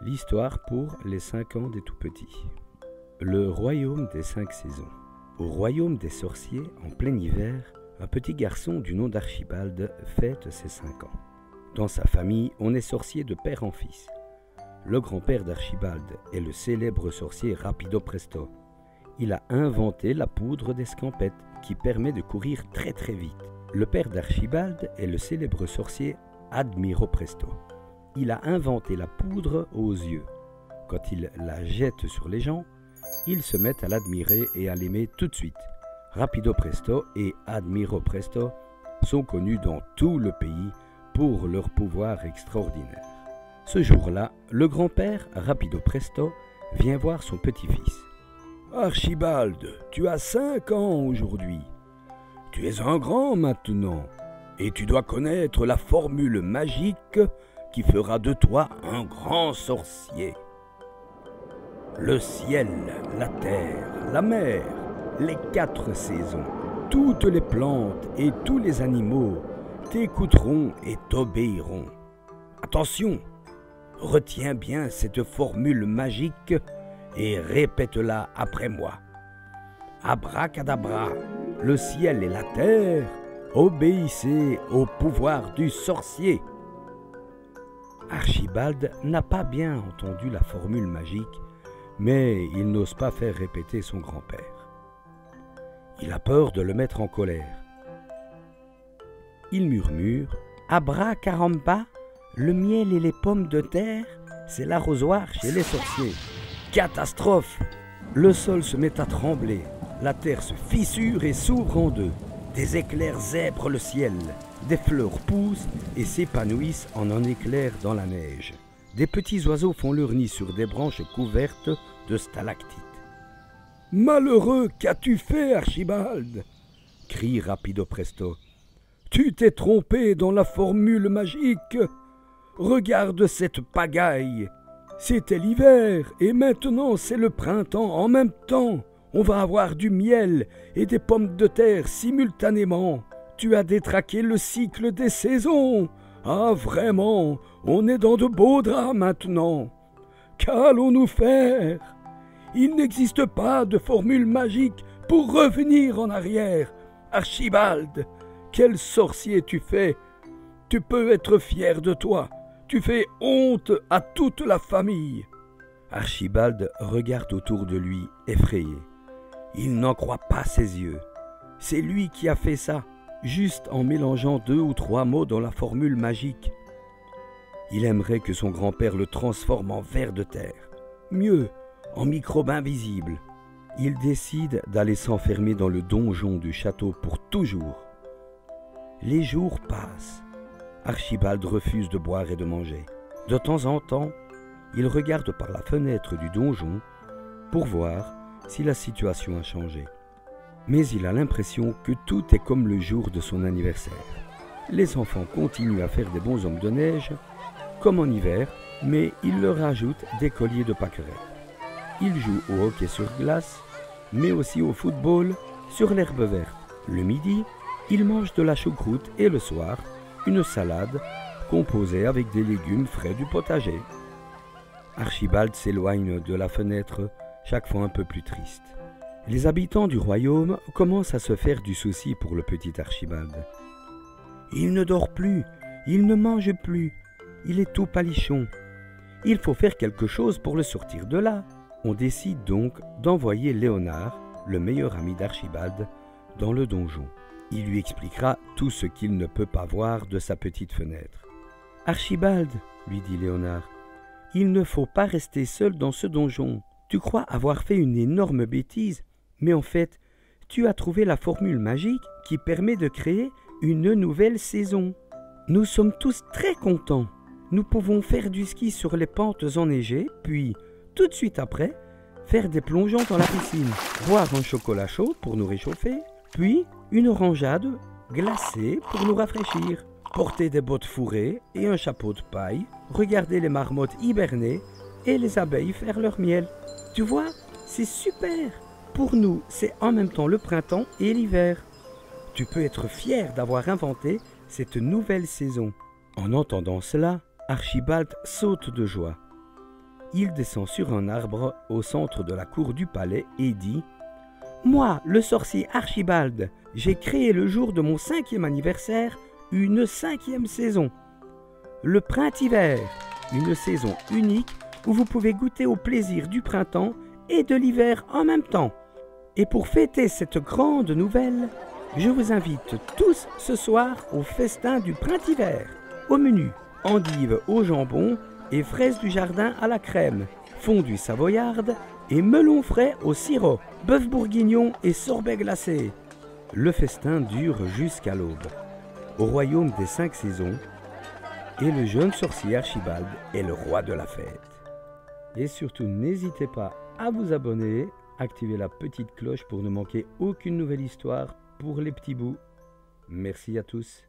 L'histoire pour les 5 ans des tout-petits. Le royaume des 5 saisons. Au royaume des sorciers, en plein hiver, un petit garçon du nom d'Archibald fête ses 5 ans. Dans sa famille, on est sorcier de père en fils. Le grand-père d'Archibald est le célèbre sorcier Rapido Presto. Il a inventé la poudre d'escampette qui permet de courir très très vite. Le père d'Archibald est le célèbre sorcier Admiro Presto. Il a inventé la poudre aux yeux. Quand il la jette sur les gens, ils se mettent à l'admirer et à l'aimer tout de suite. Rapido Presto et Admiro Presto sont connus dans tout le pays pour leur pouvoir extraordinaire. Ce jour-là, le grand-père Rapido Presto vient voir son petit-fils. « Archibald, tu as 5 ans aujourd'hui. Tu es un grand maintenant et tu dois connaître la formule magique qui fera de toi un grand sorcier. Le ciel, la terre, la mer, les 4 saisons, toutes les plantes et tous les animaux t'écouteront et t'obéiront. Attention, retiens bien cette formule magique et répète-la après moi. Abracadabra, le ciel et la terre, obéissez au pouvoir du sorcier. » Archibald n'a pas bien entendu la formule magique, mais il n'ose pas faire répéter son grand-père. Il a peur de le mettre en colère. Il murmure « Abracaramba, le miel et les pommes de terre, c'est l'arrosoir chez les sorciers. » Catastrophe! Le sol se met à trembler, la terre se fissure et s'ouvre en deux. Des éclairs zèbrent le ciel, des fleurs poussent et s'épanouissent en un éclair dans la neige. Des petits oiseaux font leur nid sur des branches couvertes de stalactites. « Malheureux, qu'as-tu fait, Archibald ?» crie Rapido Presto. « Tu t'es trompé dans la formule magique. Regarde cette pagaille. C'était l'hiver et maintenant c'est le printemps en même temps. On va avoir du miel et des pommes de terre simultanément. Tu as détraqué le cycle des saisons. Ah vraiment, on est dans de beaux draps maintenant. Qu'allons-nous faire? Il n'existe pas de formule magique pour revenir en arrière. Archibald, quel sorcier tu fais! Tu peux être fier de toi. Tu fais honte à toute la famille. » Archibald regarde autour de lui, effrayé. Il n'en croit pas ses yeux. C'est lui qui a fait ça, juste en mélangeant 2 ou 3 mots dans la formule magique. Il aimerait que son grand-père le transforme en ver de terre. Mieux, en microbe invisible. Il décide d'aller s'enfermer dans le donjon du château pour toujours. Les jours passent. Archibald refuse de boire et de manger. De temps en temps, il regarde par la fenêtre du donjon pour voir si la situation a changé. Mais il a l'impression que tout est comme le jour de son anniversaire. Les enfants continuent à faire des bonshommes de neige, comme en hiver, mais il leur ajoute des colliers de pâquerettes. Ils jouent au hockey sur glace, mais aussi au football sur l'herbe verte. Le midi, ils mangent de la choucroute et le soir, une salade composée avec des légumes frais du potager. Archibald s'éloigne de la fenêtre, chaque fois un peu plus triste. Les habitants du royaume commencent à se faire du souci pour le petit Archibald. Il ne dort plus, il ne mange plus, il est tout palichon. Il faut faire quelque chose pour le sortir de là. On décide donc d'envoyer Léonard, le meilleur ami d'Archibald, dans le donjon. Il lui expliquera tout ce qu'il ne peut pas voir de sa petite fenêtre. « Archibald, lui dit Léonard, il ne faut pas rester seul dans ce donjon. Tu crois avoir fait une énorme bêtise, mais en fait, tu as trouvé la formule magique qui permet de créer une nouvelle saison. Nous sommes tous très contents. Nous pouvons faire du ski sur les pentes enneigées, puis, tout de suite après, faire des plongeons dans la piscine, boire un chocolat chaud pour nous réchauffer, puis une orangeade glacée pour nous rafraîchir, porter des bottes fourrées et un chapeau de paille, regarder les marmottes hiberner et les abeilles faire leur miel. Tu vois, c'est super. Pour nous, c'est en même temps le printemps et l'hiver. Tu peux être fier d'avoir inventé cette nouvelle saison. » En entendant cela, Archibald saute de joie. il descend sur un arbre au centre de la cour du palais et dit « Moi, le sorcier Archibald, j'ai créé le jour de mon 5e anniversaire une 5e saison. Le printemps-hiver, une saison unique où vous pouvez goûter au plaisir du printemps et de l'hiver en même temps. Et pour fêter cette grande nouvelle, je vous invite tous ce soir au festin du printemps-hiver. Au menu, endives au jambon et fraises du jardin à la crème, fondue savoyarde et melon frais au sirop, bœuf bourguignon et sorbet glacé. Le festin dure jusqu'à l'aube, au royaume des 5 saisons, et le jeune sorcier Archibald est le roi de la fête. Et surtout, n'hésitez pas à vous abonner, activer la petite cloche pour ne manquer aucune nouvelle histoire pour les petits bouts. Merci à tous.